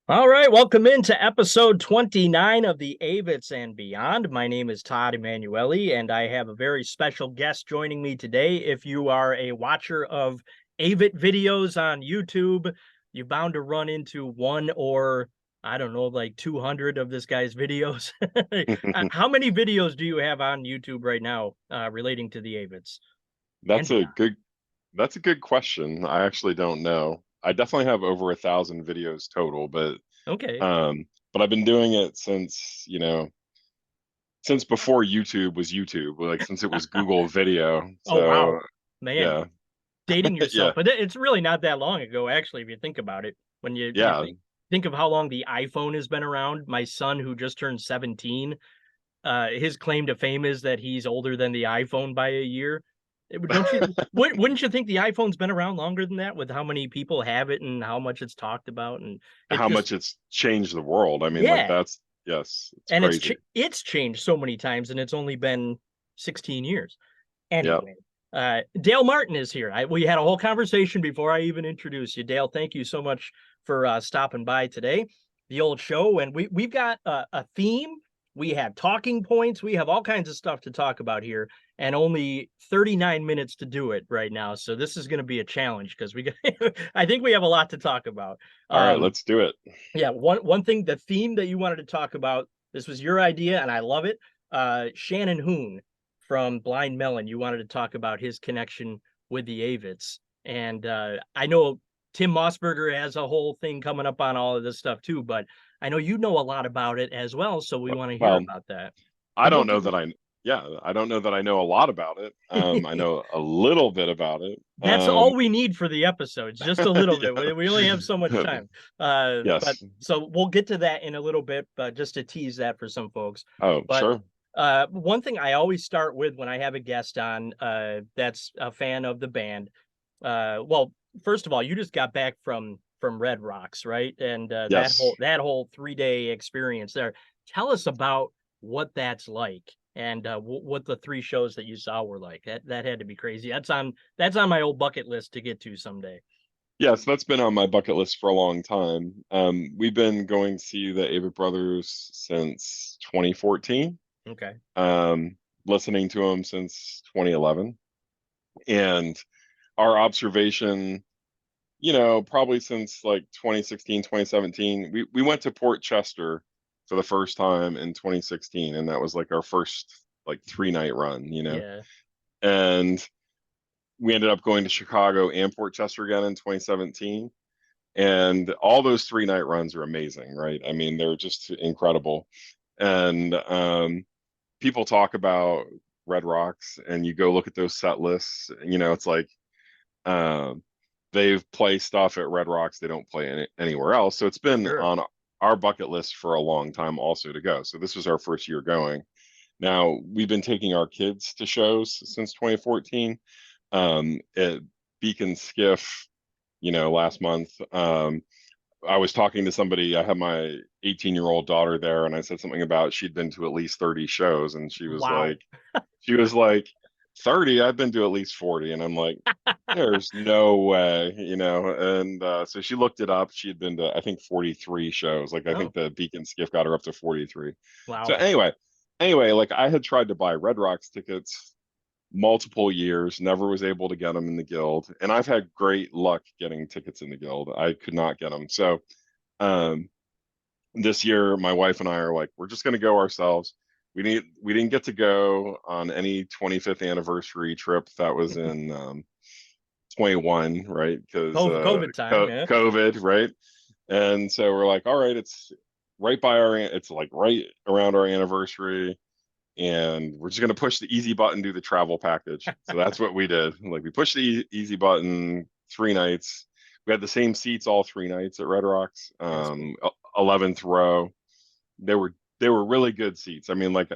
All right, welcome into episode 29 of the Avetts and Beyond. My name is Todd Emanuele, and I have a very special guest joining me today. If you are a watcher of Avett videos on YouTube, you're bound to run into one or, I don't know, like 200 of this guy's videos. How many videos do you have on YouTube right now relating to the Avetts and That's a Beyond? good that's a good question. I actually don't know. I definitely have over 1,000 videos total, Okay. um but I've been doing it since before YouTube was YouTube, like since it was Google Video. Oh, wow. So Man, yeah. dating yourself, Yeah. but it's really not that long ago, actually, if you think about it. When you Yeah. think of how long the iPhone has been around, my son, who just turned 17, his claim to fame is that he's older than the iPhone by a year. Don't you? Wouldn't you think the iPhone's been around longer than that, with how many people have it and how much it's talked about, and it's How just much it's changed the world. I mean, like yeah, that's yes, it's and crazy. it's changed so many times, and it's only been 16 years. Yeah. Anyway, Dale Martin is here. We had a whole conversation before I even introduced you. Dale, thank you so much for stopping by today. The old show, and we've got a theme. We have talking points. We have all kinds of stuff to talk about here, and only 39 minutes to do it right now. So this is going to be a challenge because we got, I think we have a lot to talk about. All right, Um, let's do it. yeah, one thing, the theme that you wanted to talk about, this was your idea, and I love it. Shannon Hoon from Blind Melon, you wanted to talk about his connection with the Avets. And I know Tim Mossberger has a whole thing coming up on all of this stuff too, but I know you know a lot about it as well, so we want to hear Well, about that. I And we'll don't get know that I don't know that I know a lot about it. I know a little bit about it. that's all we need for the episodes, just a little bit. Yeah. We only have so much time. But Yes. so we'll get to that in a little bit, but just to tease that for some folks. Oh, But sure. one thing I always start with when I have a guest on that's a fan of the band. Well, first of all, you just got back from Red Rocks, right? And Yes. that whole 3 day experience there. Tell us about what that's like, and what the three shows that you saw were like. That had to be crazy. That's on my old bucket list to get to someday. Yes, that's been on my bucket list for a long time. We've been going to see the Avett Brothers since 2014, Okay. um, listening to them since 2011. And our observation, probably since like 2016, 2017, we went to Port Chester for the first time in 2016, and that was like our first like 3 night run. Yeah. And we ended up going to Chicago and Port Chester again in 2017. And all those 3 night runs are amazing, right? I mean, they're just incredible. And people talk about Red Rocks, and you go look at those set lists, it's like um, they've play stuff at Red Rocks they don't play anywhere else. So it's been Sure. on our bucket list for a long time also to go. So this was our first year going. Now we've been taking our kids to shows since 2014. At Beacon Skiff, last month. I was talking to somebody. I had my 18-year-old daughter there, and I said something about she'd been to at least 30 shows, and Wow. she was like, 30? I've been to at least 40, and I'm like, there's no way. And so she looked it up. She had been to, I think, 43 shows. Like I think Oh, the Beacon Skiff got her up to 43. So wow. anyway, like I had tried to buy Red Rocks tickets multiple years, never was able to get them in the guild. And I've had great luck getting tickets in the guild. I could not get them. So um, this year, my wife and I are like, we're just going to go ourselves. We didn't get to go on any 25th anniversary trip that was in 21, right? Because COVID time. Yeah. COVID, right? And so we're like, all right, it's like right around our anniversary, and we're just going to push the easy button, do the travel package. So that's what we did. Like we pushed the easy button, 3 nights. We had the same seats all 3 nights at Red Rocks, That's cool. 11th row. They were really good seats. I mean, like,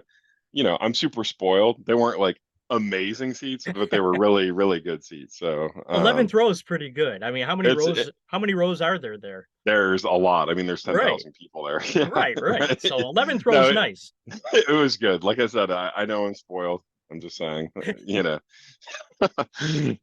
I'm super spoiled. They weren't like amazing seats, but they were really, really good seats. So 11th row is pretty good. I mean, it's it, how many rows are there? there's a lot. I mean, there's Right. 10,000 people there. Yeah, Right. right. So 11th row No, is nice. it was good. Like I said, I know I'm spoiled. I'm just saying, you know.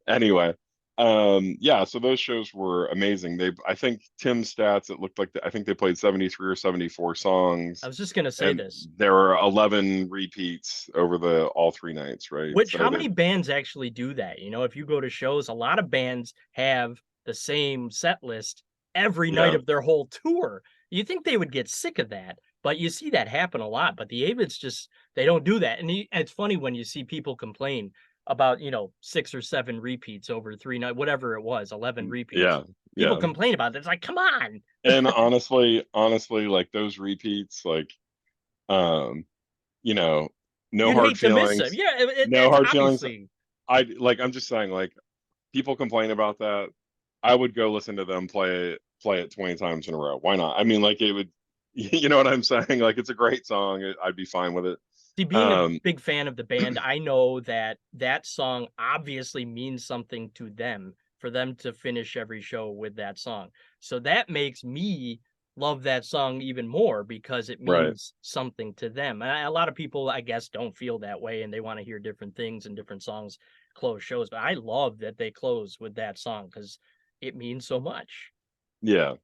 Anyway, Yeah, so those shows were amazing. I think Tim's stats, it looked like I think they played 73 or 74 I songs, was just gonna say and this. there were 11 repeats over the all 3 nights, right? Which So how they, many bands actually do that? You know, if you go to shows, a lot of bands have the same set list every night yeah, of their whole tour. You think they would get sick of that, but you see that happen a lot. But the Avets just they don't do that. And it's funny when you see people complain about, 6 or 7 repeats over 3 night, whatever it was, 11 repeats. yeah, People yeah. complain about it. It's like, come on. And honestly, like those repeats, like, um, you know, no You'd hard hate to miss them. feelings, Yeah, no that's hard feelings. obviously. I'm just saying, like, people complain about that. I would go listen to them play it 20 times in a row. Why not? I mean, like, it would, you know what I'm saying? Like, it's a great song. I'd be fine with it. See, being a Um, big fan of the band, I know that that song obviously means something to them for them to finish every show with that song. So that makes me love that song even more because it right. means something to them. And a lot of people, I guess, don't feel that way and they want to hear different things and different songs close shows. But I love that they close with that song because it means so much. Yeah.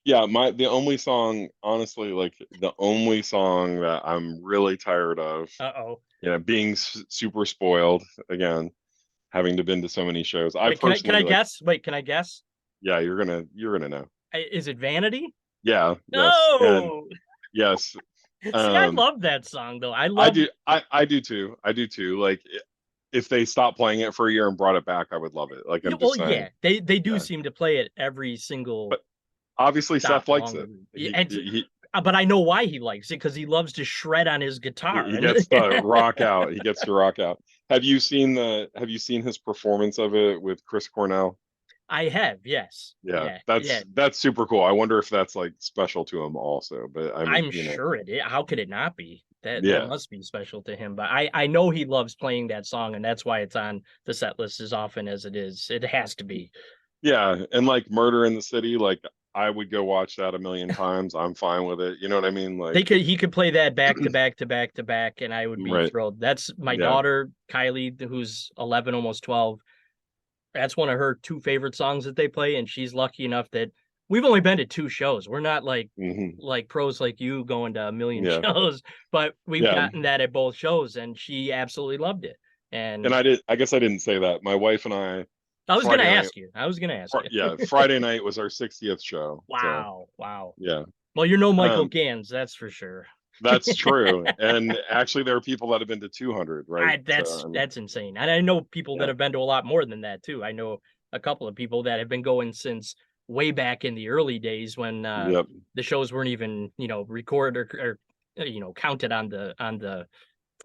Yeah, the only song, honestly, like the only song that I'm really tired of, Uh-oh. being super spoiled again, having to been to so many shows. I Wait, can I personally like, guess? Wait, can I guess? yeah, you're gonna know. Is it Vanity? Yeah, yes, and No. yes. See, I Um, love that song though. I I love do, I do too. I do too. Like, if they stopped playing it for a year and brought it back, I would love it. Like, I'm well, just saying. yeah, they do Yeah, seem to play it every single but obviously stop Seth likes along the it. route. Yeah, He he but I know why he likes it because he loves to shred on his guitar. he And gets to rock out. He gets to rock out. Have you seen his performance of it with Chris Cornell? I have, yes, Yeah, yeah, yeah. that's super cool. I wonder if that's like special to him also. But I'm, I'm sure it is. How could it not be? That yeah, must be special to him. But I know he loves playing that song, and that's why it's on the set list as often as it is. It has to be. yeah, and like Murder in the City, like I would go watch that a million times. I'm fine with it. You know what I mean? Like, He could play that back to back to back to back, and I would be right? thrilled. That's my Yeah. daughter Kylie, who's 11, almost 12. That's one of her two favorite songs that they play, and she's lucky enough that we've only been to 2 shows. We're not Hmm. like pros like you going to a million Yeah. shows, but we've Yeah. gotten that at both shows, and she absolutely loved it. And And I guess I didn't say that. My wife and I, I was gonna Friday night, ask you. I was gonna ask you. yeah, Friday night was our 60th show. So Wow, wow. yeah. Well, you're no Michael Um, Gans, that's for sure. that's true. And actually there are people that have been to 200, right? So I mean, That's insane. And I know people that yeah. have been to a lot more than that too. I know a couple of people that have been going since way back in the early days when Yep. the shows weren't even, recorded or counted on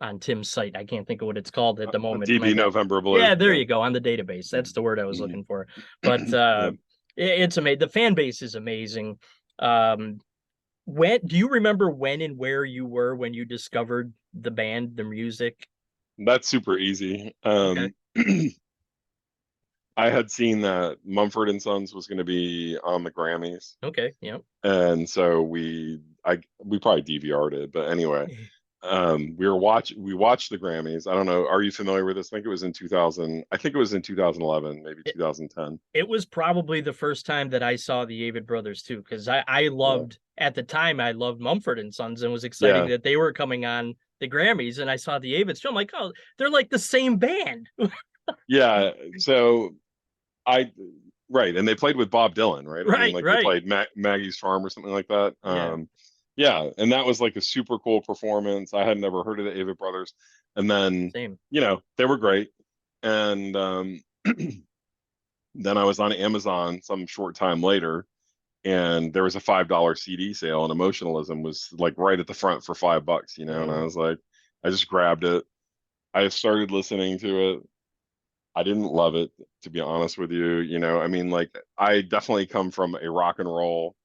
on Tim's site. I can't think of what it's called at the moment. My DB bad. November Blue. Yeah, there Yeah. you go on the database. That's the word I was Mhm. looking for. But Yeah. it's amazing. The fan base is amazing. Um, when do you remember when and where you were when you discovered the band, the music? That's super easy. Okay. I had seen that Mumford and Sons was going to be on the Grammys, Okay. Yep. and so we probably DVR'd it, but anyway, we watched the Grammys. I don't know. Are you familiar with this? I think it was in 2000. I think it was in 2011, maybe It, 2010. it was probably the first time that I saw the Avett Brothers too, because I Yeah, loved at the time I loved Mumford and Sons and was exciting yeah, that they were coming on the Grammys, and I saw the Avets too. I'm like, oh, they're like the same band. yeah. So I right, and they played with Bob Dylan, right? I mean, Right, like they right. played Maggie's Farm or something like that. Yeah, Yeah, and that was like a super cool performance. I had never heard of the Avett Brothers, and then same. they were great. And then I was on Amazon some short time later, and there was a $5 CD sale, and Emotionalism was like right at the front for $5, and I Mm, was like, I just grabbed it. I started listening to it. I didn't love it, to be honest with you. I mean, like, I definitely come from a rock and roll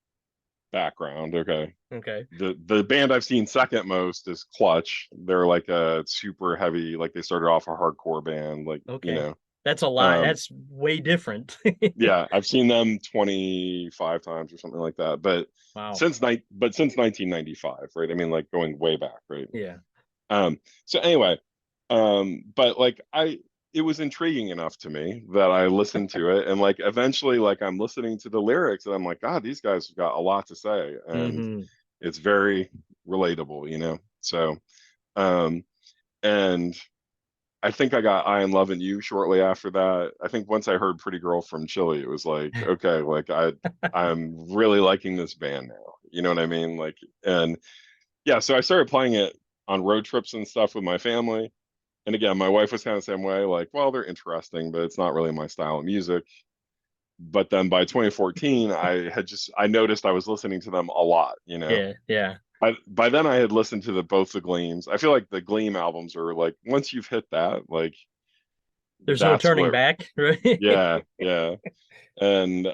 background. Okay. okay. The band I've seen second most is Clutch. They're like a super heavy, like they started off a hardcore band, like, Okay. That's a lot. um, That's way different. yeah, I've seen them 25 times or something like that. But Wow. since 1995, right? I mean, like going way back, right? Yeah. So anyway, but like it was intriguing enough to me that I listened to it, and like eventually like I'm listening to the lyrics and I'm like, God, these guys have got a lot to say, and Hmm. it's very relatable, So um and I think I got I Am Loving You shortly after that. I think once I heard Pretty Girl from Chile, it was like, okay, like I'm really liking this band now. You know what I mean? Like, and yeah, so I started playing it on road trips and stuff with my family. And again, my wife was kind of the same way, like, well, they're interesting, but it's not really my style of music. But then by 2014, I noticed I was listening to them a lot. Yeah, yeah. By then I had listened to both the Gleams. I feel like the Gleam albums are like once you've hit that, like There's no that's turning what back, right? yeah, yeah. And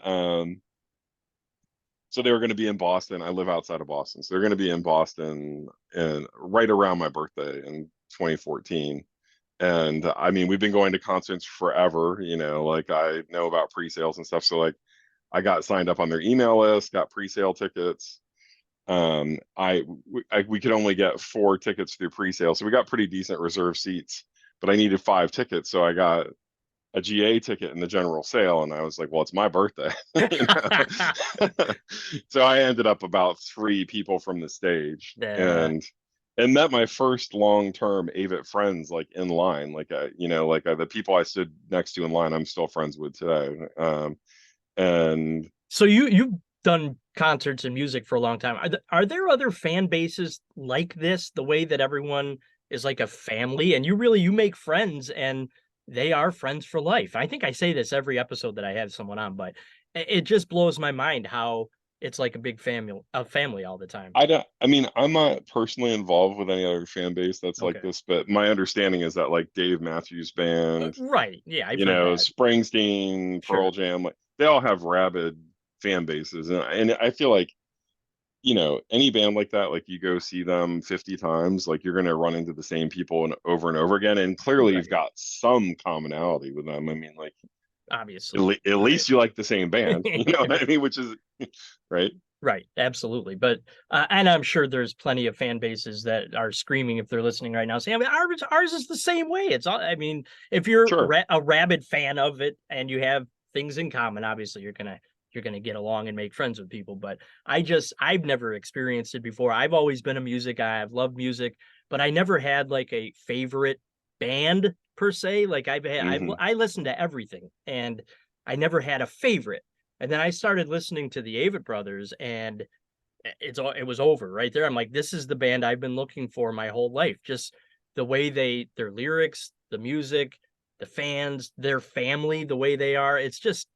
so they were going to be in Boston. I live outside of Boston. So they're going to be in Boston and right around my birthday in 2014. And I mean, we've been going to concerts forever, like I know about pre-sales and stuff. So like I got signed up on their email list, got pre-sale tickets. We could only get 4 tickets through pre-sale. So we got pretty decent reserve seats, but I needed 5 tickets. So I got a GA ticket in the general sale, and I was like, well, it's my birthday. So I ended up about 3 people from the stage, Yeah. and met my first long-term Avett friends like in line, the people I stood next to in line I'm still friends with today. And So you've done concerts and music for a long time. Are there other fan bases like this, the way that everyone is like a family and you make friends and they are friends for life? I think I say this every episode that I have someone on, but it just blows my mind how it's like a family all the time. I mean, I'm not personally involved with any other fan base that's like Okay. this, but my understanding is that like Dave Matthews Band, Right. Yeah, I've heard that. Springsteen, Pearl Sure. Jam, like they all have rabid fan bases. And I feel like, any band like that, like you go see them 50 times, like you're going to run into the same people and over again. And clearly you've Right. got some commonality with them. I mean, like Obviously. at Right. least you like the same band, you know what I mean? Which is right. Right, absolutely. But and I'm sure there's plenty of fan bases that are screaming if they're listening right now, saying, I mean, ours is the same way. It's all, I mean, if you're Sure. a rabid fan of it and you have things in common, obviously you're gonna get along and make friends with people. But I've never experienced it before. I've always been a music guy. I've loved music, but I never had like a favorite band per se. Like Hmm. I listened to everything and I never had a favorite. And then I started listening to the Avett Brothers, and it was over right there. I'm like, this is the band I've been looking for my whole life. Just the way their lyrics, the music, the fans, their family, the way they are. It's just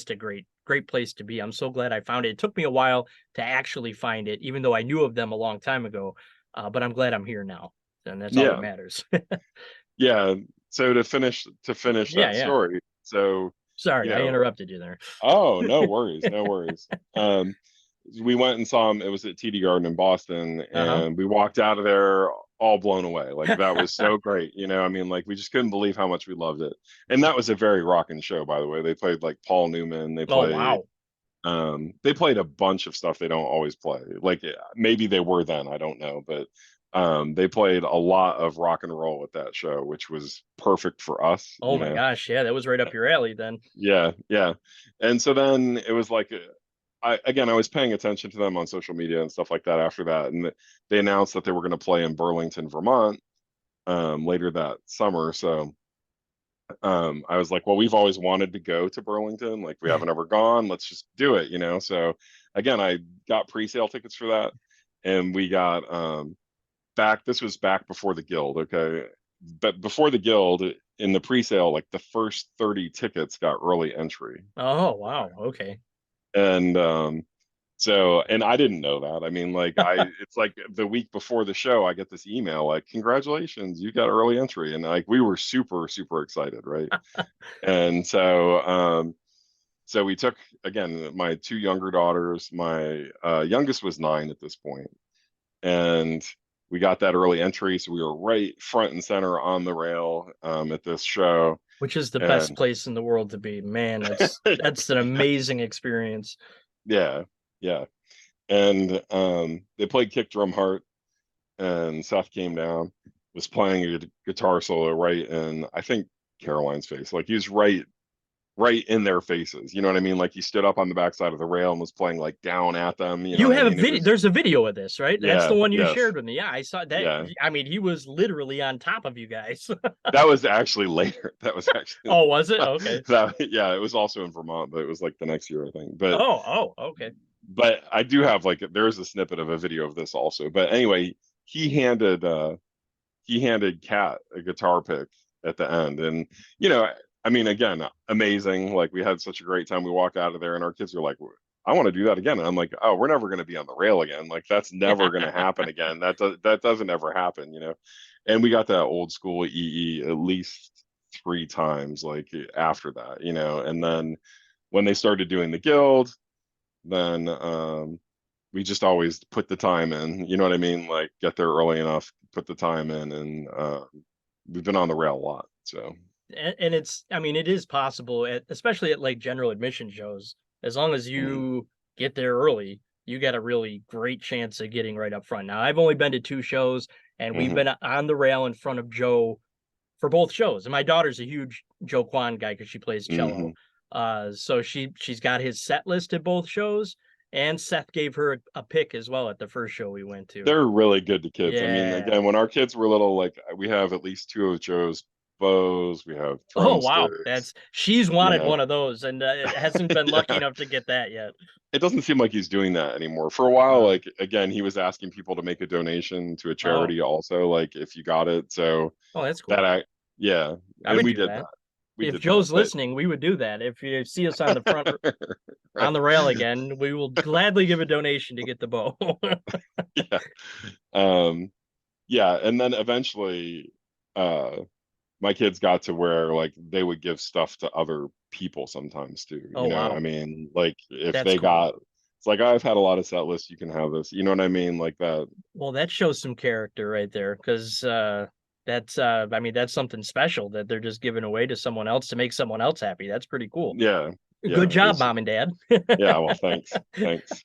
a great place to be. I'm so glad I found it. It took me a while to actually find it, even though I knew of them a long time ago. But I'm glad I'm here now, and that's all that Yeah. matters. Yeah. So to finish Yeah, that yeah. story. So, you Sorry, I know, interrupted you there. oh, no worries, no worries. We went and saw him. It was at TD Garden in Boston, Uh and we walked out of there all blown away. Like that was huh. so great. I mean, like we just couldn't believe how much we loved it. And that was a very rocking show, by the way. They played like Paul Newman. Oh wow. They played a bunch of stuff they don't always play. Like maybe they were then, I don't know, but they played a lot of rock and roll at that show, which was perfect for us, Oh my gosh, yeah, that was right up your alley then. Yeah, yeah. And so then it was like I was paying attention to them on social media and stuff like that after that, and they announced that they were going to play in Burlington, Vermont, later that summer. So I was like, well, we've always wanted to go to Burlington. Like we haven't ever gone. Let's just do it. So again, I got pre-sale tickets for that, and we got back. This was back before the Guild, okay? But before the Guild, in the pre-sale, like the first 30 tickets got early entry. Oh, wow, okay. And and I didn't know that. I mean, like it's like the week before the show, I get this email like, "Congratulations, you got early entry," and like we were super super excited, right? And so we took again my 2 younger daughters. My youngest was 9 at this point, and we got that early entry, so we were right front and center on the rail at this show, Which is the best and place in the world to be. Man, that's an amazing experience. yeah, yeah. And they played Kick Drum Heart, and Seth came down, was playing a guitar solo right, and I think Caroline's face. Like he was right in their faces. You know what I mean? Like he stood up on the backside of the rail and was playing like down at them. You know You what I have a mean? It video. was There's a video of this, right? That's the yeah, one you yes, shared with me. Yeah, I saw that. yeah. I mean, he was literally on top of you guys. That was actually later. That was actually Oh, was it? Okay. that yeah, it was also in Vermont, but it was like the next year, I think. Okay. But I do have like there's a snippet of a video of this also. But anyway, he handed he handed Kat a guitar pick at the end. And, you know, I mean, again, amazing. Like we had such a great time. We walk out of there and our kids are like, I want to do that again. And I'm like, oh, we're never going to be on the rail again. Like that's never going to happen again. That doesn't ever happen, you know? And we got that old school EE at least 3 times, like after that, you know? And then when they started doing the guild, then, we just always put the time in, you know what I mean? Like get there early enough, put the time in, and we've been on the rail a lot. So And it's, I mean, it is possible, especially at like general admission shows, as long as mhm, you get there early, you got a really great chance of getting right up front. Now, I've only been to 2 shows, and we've mhm, been on the rail in front of Joe for both shows. And my daughter's a huge Joe Kwan guy because she plays cello. mhm. So she's got his set list at both shows, and Seth gave her a pick as well at the first show we went to. They're really good to kids. I mean, Yeah. again, when our kids were little, like we have at least 2 of Joe's bows, we have Oh wow, drumsticks, she's you wanted know. one of those, and hasn't been lucky Yeah. enough to get that yet. It doesn't seem like he's doing that anymore. For a while, Uh, like again, he was asking people to make a donation to a oh, charity also, like if you got it. So oh, that's that cool. I yeah, I and would we do did that. that. We If did that. Joe's But listening, we would do that. If you see us on the front on right. the rail again, we will gladly give a donation to get the bow. Yeah. Um, yeah, and then eventually uh my kids got to where like they would give stuff to other people sometimes too. Oh You know, I wow, mean, like if that's they cool. got it's like I've had a lot of set lists, you can have this. You know what I mean? Like that. Well, that shows some character right there, because that's I mean, that's something special that they're just giving away to someone else to make someone else happy. That's pretty cool. Yeah. Good Yeah. job, mom and dad. Yeah, well, thanks. Thanks.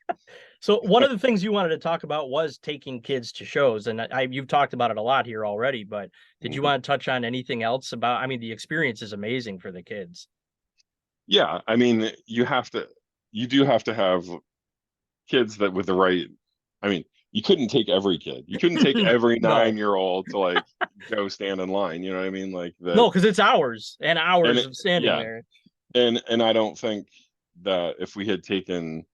So one of the things you wanted to talk about was taking kids to shows, and you've talked about it a lot here already. But did you Mhm. want to touch on anything else about? I mean, the experience is amazing for the kids. Yeah, I mean, you do have to have kids that with the right, I mean, you couldn't take every kid. You couldn't take every No, 9-year-old to like go stand in line. You know what I mean? Like that, no, because it's hours and and hours it, of standing yeah, there. and I don't think that if we had taken,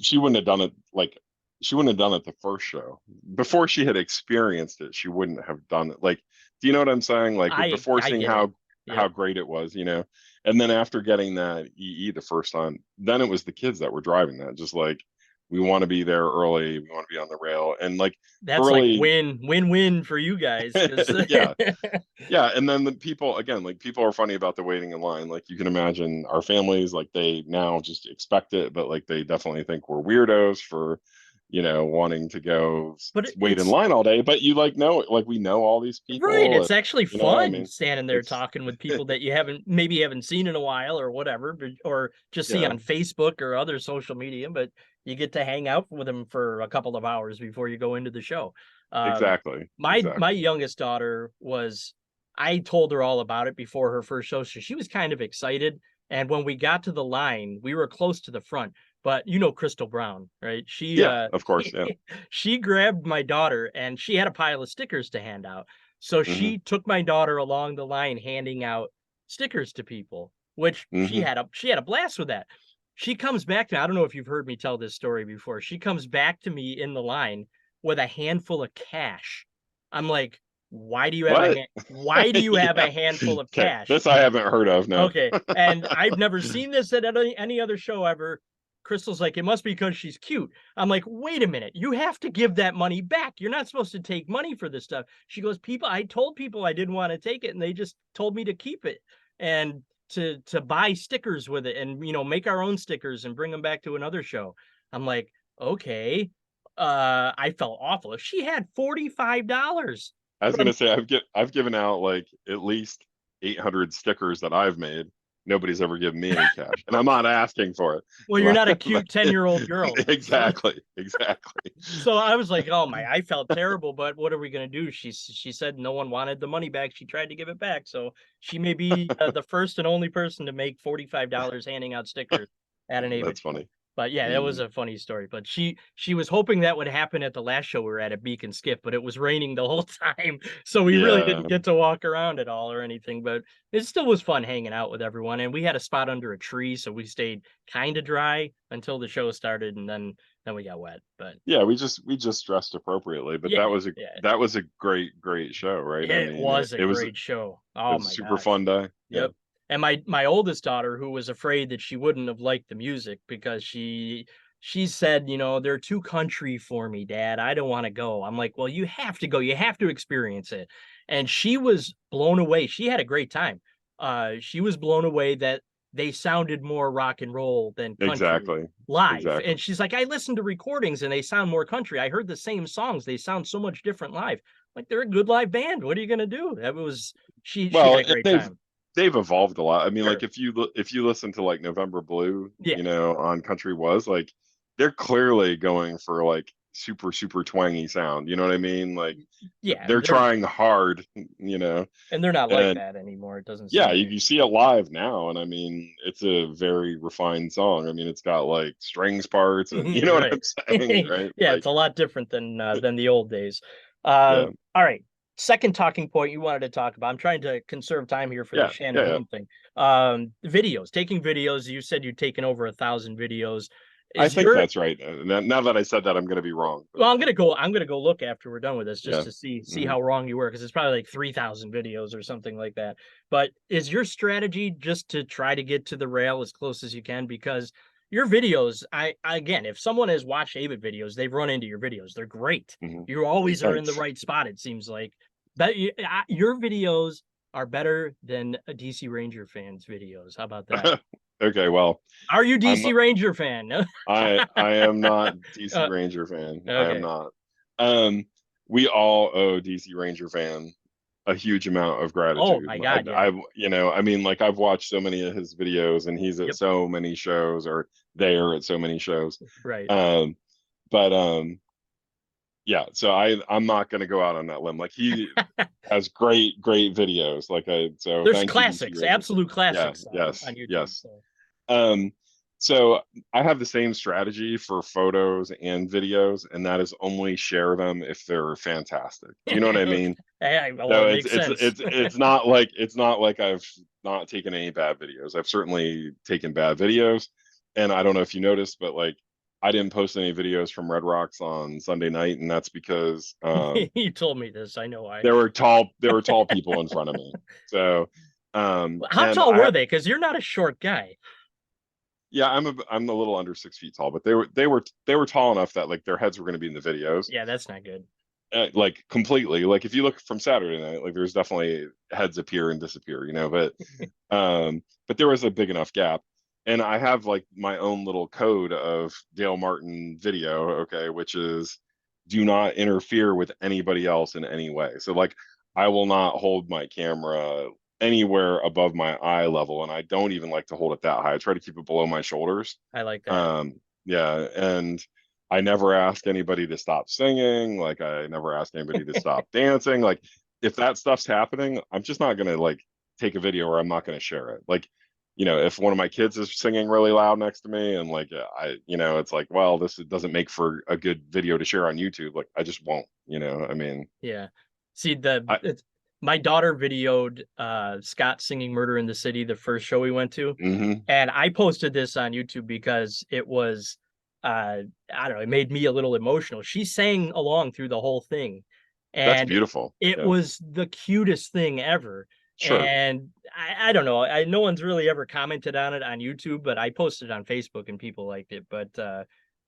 she wouldn't have done it like she wouldn't have done it the first show before she had experienced it. She wouldn't have done it. Like, do you know what I'm saying? Like before I seeing get it. how Yep. great it was, you know, and then after getting that EE the first time, then it was the kids that were driving that. Just like we want to be there early, we want to be on the rail, and like That's like early, win for you guys, because yeah, yeah, and then the people again, like people are funny about the waiting in line. Like you can imagine our families, like they now just expect it, but like they definitely think we're weirdos for, you know, wanting to go but wait in it's line all day. But you like know, like we know all these right. people, It's actually you know. I fun mean, standing there it's talking with people that you haven't seen in a while or whatever, or just see yeah, on Facebook or other social media, but you get to hang out with them for a couple of hours before you go into the show. Um, exactly, my exactly. youngest daughter was, I told her all about it before her first show, so she was kind of excited. And when we got to the line, we were close to the front, but you know Crystal Brown, right? Yeah, of course, yeah. She grabbed my daughter and she had a pile of stickers to hand out. So Hmm. she took my daughter along the line handing out stickers to people, which Hmm. she had a blast with that. She comes back to me. I don't know if you've heard me tell this story before. She comes back to me in the line with a handful of cash. I'm like, What? why do you have Yeah. a handful of Okay, cash? this I haven't heard of. No. Okay. And I've never seen this at any other show ever. Crystal's like, it must be because she's cute. I'm like, wait a minute. You have to give that money back. You're not supposed to take money for this stuff. She goes, I told people I didn't want to take it, and they just told me to keep it and to buy stickers with it, and make our own stickers and bring them back to another show. I'm like, okay. I felt awful. If she had $45 I was from gonna say I've given out like at least 800 stickers that I've made. nobody's ever given me any cash, and I'm not asking for it. Well, you're not a cute 10-year-old girl. So, Exactly, exactly. so I was like, oh my, I felt terrible, but what are we going to do? She said no one wanted the money back. She tried to give it back. So she may be the first and only person to make $45 handing out stickers at an Avid That's show. funny. But yeah, that was Mm. a funny story. But she was hoping that would happen at the last show we were at Beacon Skip, but it was raining the whole time, so we really Yeah, didn't get to walk around at all or anything. But it still was fun hanging out with everyone, and we had a spot under a tree, so we stayed kind of dry until the show started, and then we got wet. But yeah, we just dressed appropriately, but yeah, yeah, that was a great show, right? I it mean, was a it was great show. it Oh was a my super gosh. fun day. Yeah. Yep. And my oldest daughter, who was afraid that she wouldn't have liked the music because she said, you know, they're too country for me, Dad. I don't want to go. I'm like, well, you have to go. You have to experience it. And she was blown away. She had a great time. She was blown away that they sounded more rock and roll than country Exactly. live. Exactly. And she's like, I listened to recordings and they sound more country. I heard the same songs. They sound so much different live. Like they're a good live band. What are you gonna do? That was she Well, had a and great time. they've evolved a lot. I mean, like Sure. if you listen to like November Blue, Yeah. on Country Was, like they're clearly going for like super twangy sound. You know what I mean? Like Yeah. they're trying hard, They're not like and that anymore. It doesn't yeah, seem like. you see it live now, and I mean, it's a very refined song. I mean, it's got like strings parts, and you know what Right. I'm saying, right? Yeah, Like, it's a lot different than the old days. Uh, yeah, all right. Second talking point you wanted to talk about. I'm trying to conserve time here for the yeah, Shannon yeah, yeah. Hoon thing. Videos, taking videos. You said you'd taken over 1,000 videos. I Is think your that's right. Now that I said that, I'm going to be wrong, but Well, I'm gonna go look after we're done with this just yeah. to see Hmm. how wrong you were because it's probably like 3,000 videos or something like that. But is your strategy just to try to get to the rail as close as you can? Because your videos, again, if someone has watched Avid videos, they've run into your videos. They're great. Hmm. You always are in the Thanks. right spot. It seems like that your videos are better than a DC Ranger fans' videos. How about that? Okay, well, Are you I'm DC Ranger fan? No. I am not DC uh, Ranger fan. I am okay. not. Um, we all owe DC Ranger fan a huge amount of Oh gratitude. my God, yeah. I mean, like I've watched so many of his videos, and he's at Yep. so many shows, or they are at so many shows. Right. Um, but yeah. So I'm not going to go out on that limb. Like he has great videos. So There's thank you, DC classics, Ranger. absolute Yeah. classics on Yes. YouTube. Yes. So Um, so I have the same strategy for photos and videos, and that is only share them if they're fantastic. You know what I okay. mean? Hey, well, So it makes sense. it's not like I've not taken any bad videos. I've certainly taken bad videos, and I don't know if you noticed, but like I didn't post any videos from Red Rocks on Sunday night, and that's because You told me this. I know why. there were tall people in front of me. So How and tall were they? Because you're not a short guy. yeah, I'm a little under 6 feet tall, but they were tall enough that like their heads were going to be in the videos, Yeah, that's not good. like completely. Like if you look from Saturday night, like there's definitely heads appear and disappear, but there was a big enough gap, and I have like my own little code of Dale Martin video, okay, which is do not interfere with anybody else in any way. So like I will not hold my camera anywhere above my eye level, and I don't even like to hold it that high. I try to keep it below my shoulders. I like that. Yeah, and I never ask anybody to stop singing. Like I never ask anybody to stop dancing. Like if that stuff's happening, I'm just not gonna like take a video or I'm not gonna share it. Like, if one of my kids is singing really loud next to me and like it's like, well, this doesn't make for a good video to share on YouTube. Like I just won't. I mean, Yeah. See, I my daughter videoed Scott singing Murder in the City, the first show we went to. hmm And I posted this on YouTube because it was I don't know, it made me a little emotional. She sang along through the whole thing, that's and beautiful. it Yeah, was the cutest thing ever. sure. And I don't know, no one's really ever commented on it on YouTube, but I posted it on Facebook and people liked it. But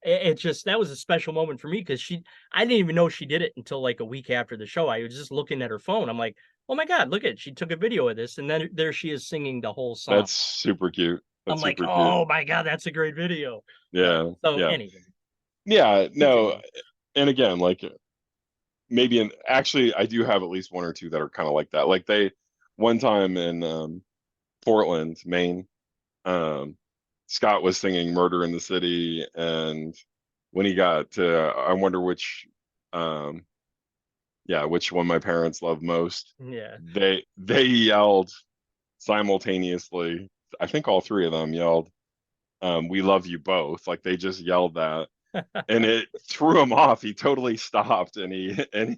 it just that was a special moment for me because I didn't even know she did it until like a week after the show. I was just looking at her phone. I'm like, oh my God, look at it. She took a video of this, and then there she is singing the whole song. That's super cute. I'm That's like, super cute. oh my God, that's a great video. But Yeah, so yeah, anyway, yeah. No, continue. and again, like actually I do have at least one or two that are kind of like that. Like one time in Portland, Maine. Um, Scott was singing "Murder in the City," and when he got to, I wonder um, which one my parents love most. Yeah. They yelled simultaneously. I think all three of them yelled, "We love you both!" Like they just yelled that, and it threw him off. He totally stopped, and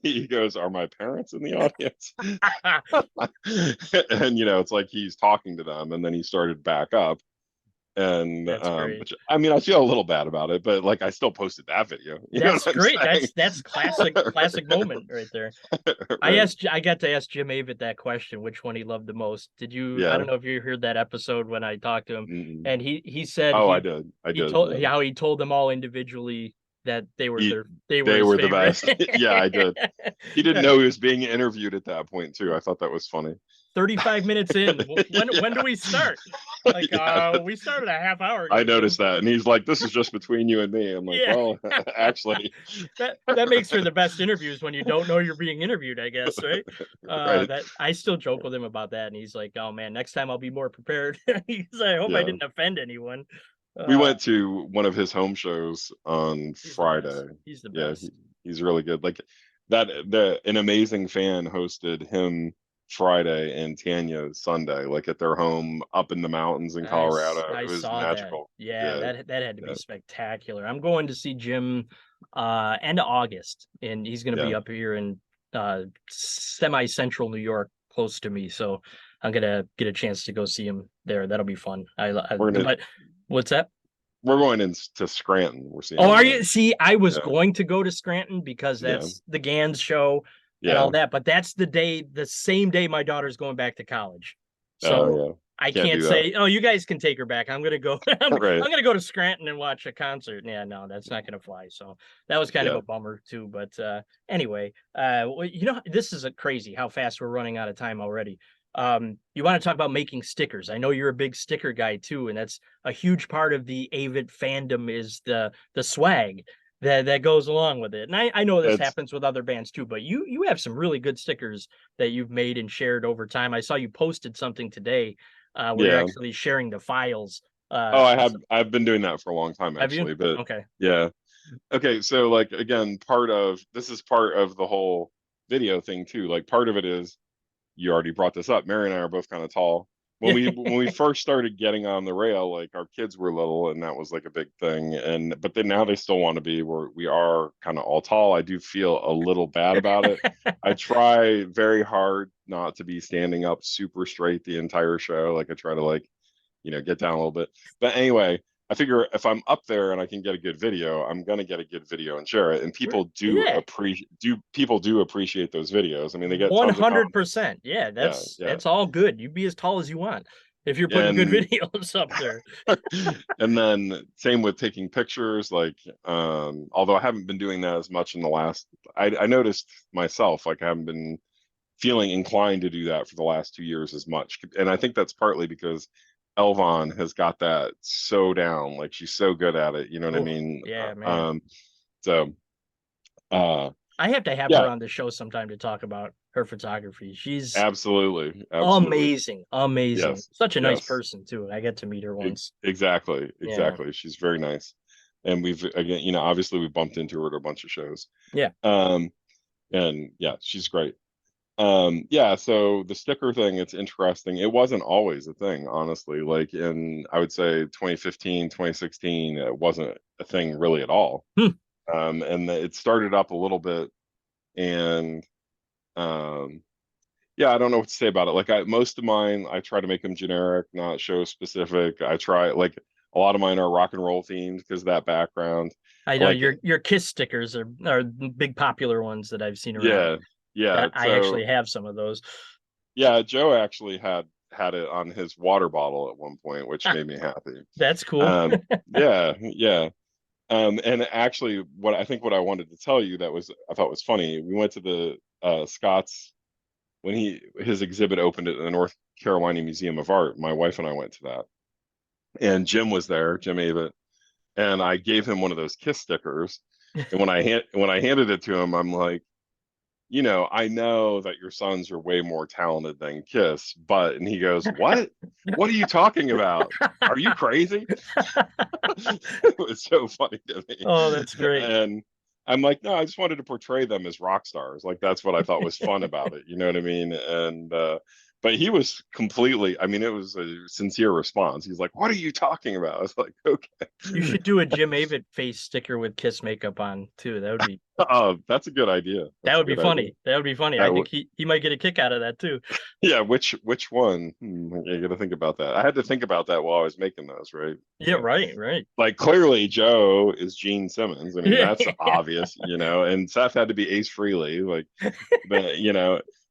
he goes, "Are my parents in the audience?" And it's like he's talking to them, and then he started back up. And That's great. which I mean, I feel a little bad about it, but like I still posted that video. You know That's what I'm great. saying? That's classic moment right there. Right. I got to ask Jim Avett that question, which one he loved the most. I Yeah. don't know if you heard that episode when I talked to him, Mm-mm. and he said Oh, I did. I he did. told Yeah. how he told them all individually that He, they were they his were the favorite. best. Yeah, I did. He didn't know he was being interviewed at that point too. I thought that was funny. 35 minutes in. When do Yeah. we start? Like, Yeah. we started a half hour I ago, Jim. noticed that. And he's like, "This is just between you and me." I'm like, Yeah. "Well, actually." That makes for the best interviews when you don't know you're being interviewed, I guess, right? Right. That I still joke with him about that, and he's like, "Oh man, next time I'll be more prepared." He's like, "I hope I Yeah. didn't offend anyone." We Uh, went to one of his home shows on he's the best. Friday. He's the Yeah, best. he's really good. Like that, an amazing fan hosted him Friday and Tanya Sunday, like at their home up in the mountains in Colorado. I It was saw that. magical. Yeah, Yeah, that had to be yeah, spectacular. I'm going to see Jim end of August, and he's going to be yeah. up here in semi-central New York, close to me. So I'm gonna get a chance to go see him there. That'll be fun. We're gonna But what's that? we're going into Scranton. We're seeing Oh, him are there. you? See, I was Yeah, going to go to Scranton because yeah, that's the Gans show and all yeah. that, but that's the same day my daughter's going back to college. Oh, So yeah. I Can't can't do that. say, oh, you guys can take her back. I'm gonna go. I'm Right. gonna go to Scranton and watch a concert. Yeah, no, that's not gonna fly. So that was kind of Yeah. a bummer too. But anyway, this is a crazy how fast we're running out of time already. You want to talk about making stickers? I know you're a big sticker guy too, and that's a huge part of the Avett fandom is the swag that goes along with it. And I know this It's happens with other bands too, but you have some really good stickers that you've made and shared over time. I saw you posted something today where you're yeah. actually sharing the files. Oh, So I've been doing that for a long time have you? actually, but Okay. yeah. Okay, so like again, this is part of the whole video thing too. Like part of it is you already brought this up. Mary and I are both kind of tall. Yeah. When we first started getting on the rail, like our kids were little and that was like a big thing. And but then now they still want to be where we are kind of all tall. I do feel a little bad about it. I try very hard not to be standing up super straight the entire show. Like I try to like, get down a little bit. But anyway, I figure if I'm up there and I can get a good video, I'm gonna get a good video and share it. And Yeah. people do appreciate those videos. I mean, they get tons of comments. 100%. Yeah, Yeah, yeah. that's all good. You be as tall as you want if you're putting good And videos up there. and then same with taking pictures, like although I haven't been doing that as much in the last I noticed myself like I haven't been feeling inclined to do that for the last 2 years as much. And I think that's partly because Elvon has got that so down. Like she's so good at it. You know what I Oh, mean? yeah, man. So uh I have to have yeah, her on the show sometime to talk about her photography. She's absolutely. Absolutely. amazing, amazing. Yes. Such a nice Yes. person too. I get to meet her once. Exactly. Yeah, Exactly. She's very nice. And we've again, obviously we bumped into her at a bunch of shows. yeah. Um and yeah, she's great. Yeah, so the sticker thing, it's interesting. It wasn't always a thing, honestly. Like in, I would say 2015, 2016, it wasn't a thing really at all. Hmm. And it started up a little bit, and um, yeah, I don't know what to say about it. Like most of mine, I try to make them generic, not show specific. I try like a lot of mine are rock and roll themed because of that background. I know Like, your Kiss stickers are big popular ones that I've seen around. yeah, yeah. I So actually have some of those. yeah, Joe actually had it on his water bottle at one point, which made me happy. That's cool. Yeah, yeah. And actually, what I wanted to tell you that was I thought was funny. We went to the Scott's when his exhibit opened at the North Carolina Museum of Art. My wife and I went to that, and Jim was there, Jim Avett, and I gave him one of those Kiss stickers. And when I handed it to him, I'm like, I know that your sons are way more talented than Kiss, but, and he goes, what? What are you talking about? Are you crazy? It was so funny to me. Oh, that's great. And I'm like, no, I just wanted to portray them as rock stars. Like that's what I thought was fun about it. You know what I mean? And but he was completely, I mean, it was a sincere response. He's like, what are you talking about? I was like, You okay. should do a Jim Avett face sticker with Kiss makeup on too. Oh, that's a good idea. That That's a would be good idea. funny. That would be funny. I That think would, he might get a kick out of that too. yeah, which one? You got to think about that. I had to think about that while I was making those, right? Yeah, So, right, right. like clearly Joe is Gene Simmons. I mean, Yeah. that's obvious, and Seth had to be Ace Frehley, like, but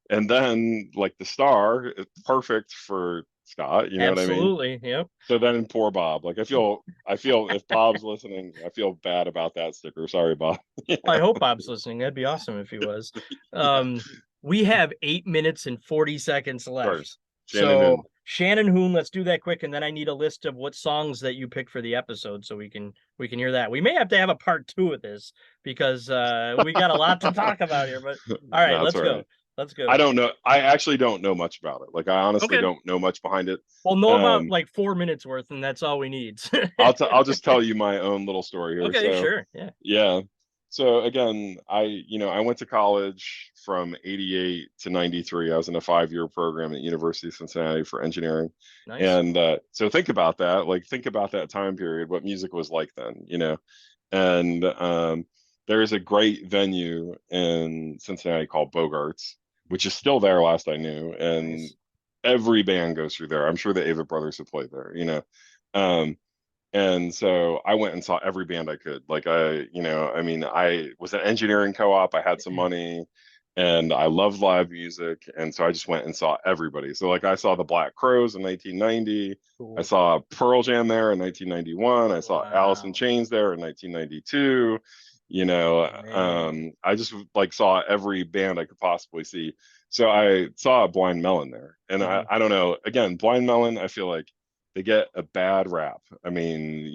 and then like the star is perfect for Scott. You know what I mean? Absolutely. Yep. So then poor Bob. Like I feel if Bob's listening, I feel bad about that sticker. Sorry, Bob. I hope Bob's listening. That'd be awesome if he was. Yeah, We have 8 minutes and 40 seconds sorry, left. Shannon So Hoon. Shannon Hoon, let's do that quick, and then I need a list of what songs that you picked for the episode so we can hear that. We may have to have a part two of this because we got a lot to talk about here. But all right, That's let's all go. right. Let's I go. don't know. I actually don't know much about it. Like I honestly Okay. don't know much behind it. We'll know about Um, like 4 minutes worth, and that's all we need. I'll just tell you my own little story here. Okay, So sure. Yeah. yeah. So again, I went to college from 88 to 93. I was in a 5-year program at University of Cincinnati for engineering. Nice. And so think about that. Like think about that time period, what music was like then. And there's a great venue in Cincinnati called Bogarts, which is still there last I knew. And Nice. every band goes through there. I'm sure the Avett brothers have played there. Um, and so I went and saw every band I could. Like I mean, I was an engineering co-op. I had some money and I loved live music. And so I just went and saw everybody. So like I saw the Black Crowes in 1990. I Cool. saw Pearl Jam there in 1991. I saw Alice in Wow. Chains there in 1992. I just like saw every band I could possibly see. So I saw Blind Melon there. And I, Mhm. I don't know, again, Blind Melon, I feel like they get a bad rap. I mean,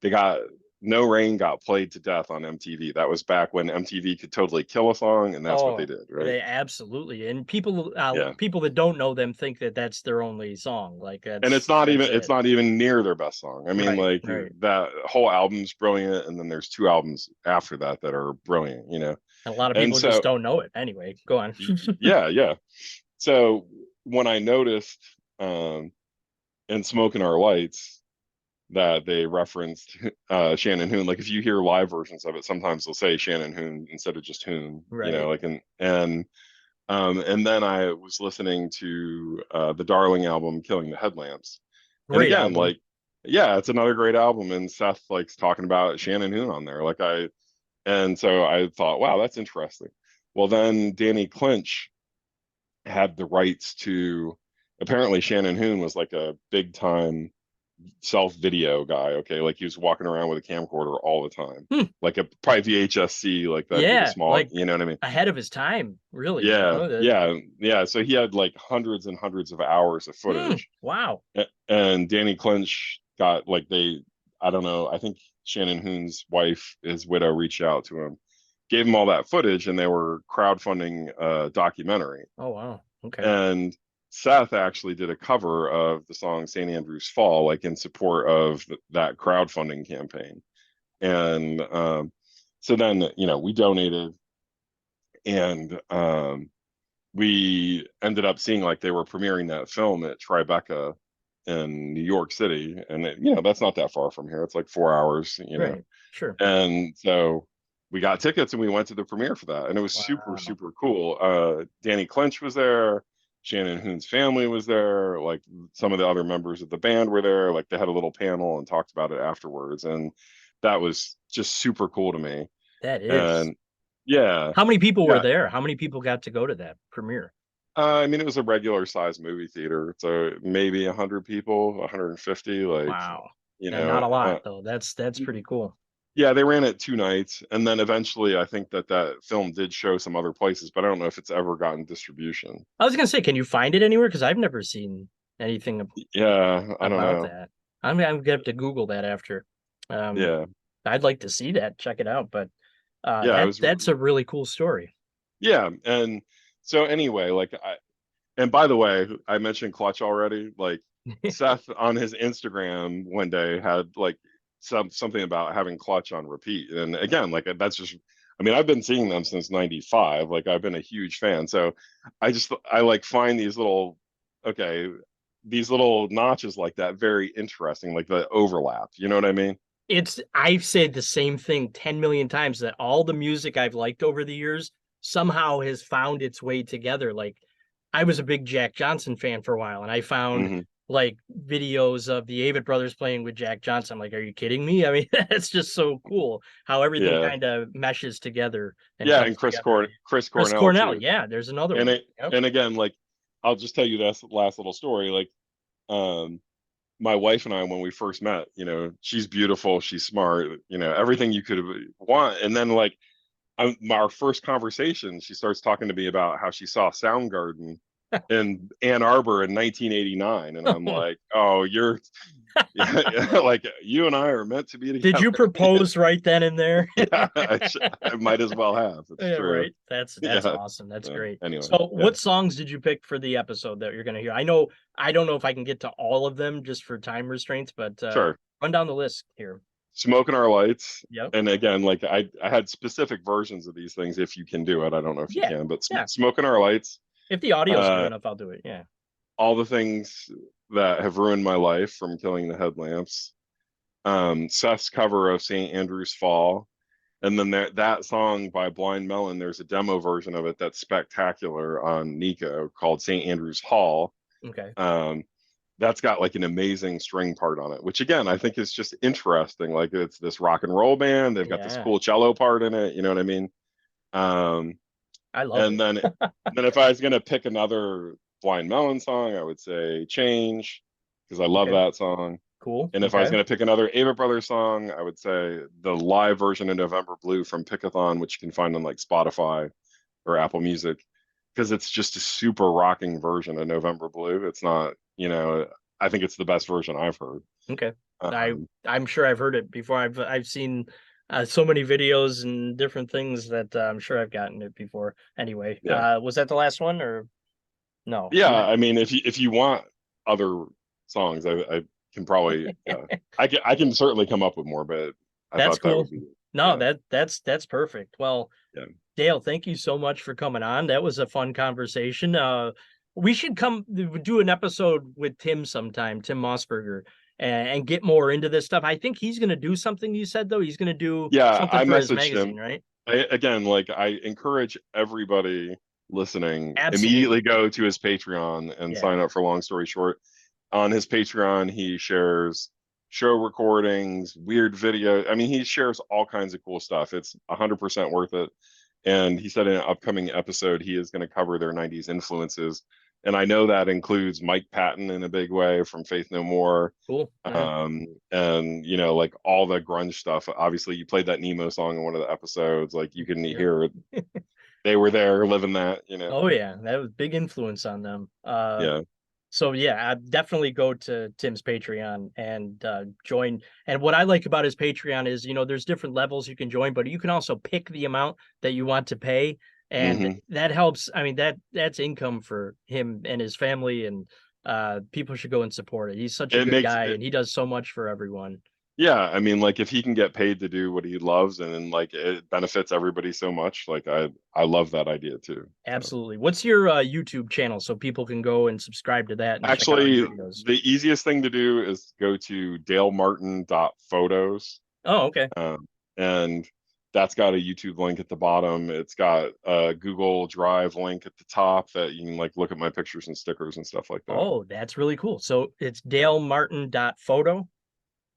they got No Rain got played to death on MTV. That was back when MTV could totally kill a song, and that's what they Oh, did, right? they absolutely. And people Yeah. people that don't know them think that that's their only song. Like And that's it's it. not even near their best song. I mean, Right, like right. that whole album's brilliant, and then there's two albums after that that are brilliant. And a lot of And people just so, don't know it. Anyway, go on. yeah, yeah. So when I noticed in Smoking Our Lights that they referenced Shannon Hoon. Like if you hear live versions of it, sometimes they'll say Shannon Hoon instead of just Hoon, Right. like and then I was listening to the Darling album, Killing the Headlamps. And Great again, album. like, yeah, it's another great album. And Seth likes talking about Shannon Hoon on there. And so I thought, wow, that's interesting. Well, then Danny Clinch had the rights to, apparently Shannon Hoon was like a big time self video guy. Okay, like he was walking around with a camcorder all the time, Hmm. like a probably VHS-C, like that'd be the Yeah, small. like You know what I mean? ahead of his time, really. Yeah, yeah, yeah. So he had like hundreds and hundreds of hours of footage, Wow. and Danny Clinch got like I don't know. I think Shannon Hoon's wife, his widow, reached out to him, gave him all that footage, and they were crowdfunding a documentary. Oh wow. Okay. And Seth actually did a cover of the song St. Andrew's Fall, like in support of that crowdfunding campaign. And so then, we donated and we ended up seeing like they were premiering that film at Tribeca in New York City. And, that's not that far from here. It's like 4 hours. Right. Sure. And so we got tickets and we went to the premiere for that. And it was super, Wow. super cool. Danny Clinch was there. Shannon Hoon's family was there. Like some of the other members of the band were there. Like they had a little panel and talked about it afterwards. And that was just super cool to me. That is. And yeah, How many people were yeah. there? How many people got to go to that premiere? I mean, it was a regular size movie theater. So maybe 100 people, 150, like, Wow. you And not know, a uh, lot though. That's pretty cool. Yeah, they ran it 2 nights, and then eventually, I think that film did show some other places, but I don't know if it's ever gotten distribution. I was gonna say, can you find it anywhere? Because I've never seen anything Yeah, I don't about know. that. I'm gonna have to Google that after. Um, Yeah, I'd like to see that, check it out. But yeah, it was. that's a really cool story. Yeah, and so anyway, and by the way, I mentioned Clutch already. Like Seth on his Instagram one day had like something about having Clutch on repeat. And again, like that's just, I mean, I've been seeing them since '95. Like I've been a huge fan. So I like find these little, okay, these little notches like that very interesting, like the overlap. You know what I mean? I've said the same thing 10 million times, that all the music I've liked over the years somehow has found its way together. Like I was a big Jack Johnson fan for a while, and I found Hmm. like videos of the Avett brothers playing with Jack Johnson. I'm like, are you kidding me? I mean, it's just so cool how everything Yeah. kind of meshes together and Yeah. comes And together. Chris Chris Cornell Cornell, too. yeah, there's another And one. it, Yep. and again, like, I'll just tell you this last little story. Like, um, my wife and I, when we first met, she's beautiful, she's smart, everything you could want. And then like our first conversation, she starts talking to me about how she saw Soundgarden in Ann Arbor in 1989, and I'm like, oh, you're like you and I are meant to be Did you together. propose right then and there? Yeah, I might as well have. It's Yeah, true. right. That's Yeah. awesome. That's great. Anyway, So, yeah, what songs did you pick for the episode that you're going to hear? I know I don't know if I can get to all of them just for time restraints, but sure. run down the list here. Smoking Our Lights. Yep. And again, like I had specific versions of these things if you can do it. I don't know if you Yeah. can, but Yeah. Smoking Our Lights, If the audio's good uh, enough, I'll do it. Yeah. all the things that have ruined my life from Killing the Headlamps, Seth's cover of St. Andrew's Fall, and then that song by Blind Melon, there's a demo version of it that's spectacular on Nico called St. Andrew's Hall. Okay. Um, that's got like an amazing string part on it, which again, I think is just interesting. Like it's this rock and roll band. They've got this Yeah. cool cello part in it. You know what I mean? Um, I love and it. then if I was gonna pick another Blind Melon song, I would say Change because I love Okay. that song. Cool. And if I was Okay. gonna pick another Avett Brothers song, I would say the live version of November Blue from Pickathon, which you can find on like Spotify or Apple Music, because it's just a super rocking version of November Blue. It's not, I think it's the best version I've heard. Okay. I Um, I'm sure I've heard it before. I've seen so many videos and different things that I'm sure I've gotten it before. Anyway, yeah, was that the last one or no? yeah. I mean, if you want other songs, I can probably, I can certainly come up with more, but I That's thought that cool. would be, No, yeah, that's perfect. Well, yeah. Dale, thank you so much for coming on. That was a fun conversation. We should come do an episode with Tim sometime, Tim Mossberger, and get more into this stuff. I think he's going to do something. You said though he's going to do Yeah, something I for his messaged him. magazine, right? Again, like I encourage everybody listening, immediately Absolutely. go to his Patreon and Yeah. sign up for Long Story Short. On his Patreon, he shares show recordings, weird video. I mean, he shares all kinds of cool stuff. It's 100% worth it. And he said in an upcoming episode, he is going to cover their 90s influences. And I know that includes Mike Patton in a big way from Faith No More. Cool. Yeah. And like all the grunge stuff. Obviously, you played that Nemo song in one of the episodes. Like you can Yep. hear they were there living that. Oh yeah, that was big influence on them. Yeah. So yeah, I definitely go to Tim's Patreon and join. And what I like about his Patreon is, there's different levels you can join, but you can also pick the amount that you want to pay, and Hmm. that helps. I mean, that's income for him and his family, and people should go and support it. He's such a It good makes guy, it, and he does so much for everyone. yeah. I mean, like if he can get paid to do what he loves and then like it benefits everybody so much, like I love that idea too. So Absolutely. What's your YouTube channel so people can go and subscribe to that and check out all actually, your videos? the easiest thing to do is go to dalemartin.photos. Oh, okay. And that's got a YouTube link at the bottom. It's got a Google Drive link at the top that you can like look at my pictures and stickers and stuff like that. Oh, that's really cool. So it's Yeah. dalemartin.photo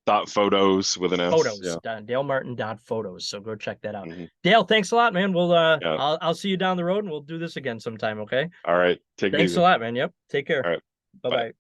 Dot photos with an S. photos, Yeah. dalemartin.photos. So go check that out. Hmm. Dale, thanks a lot, man. We'll Yeah. I'll see you down the road and we'll do this again sometime, okay? All right. Take it Thanks a easy. lot, man. Yep. Take care. All right. Bye. Bye-bye.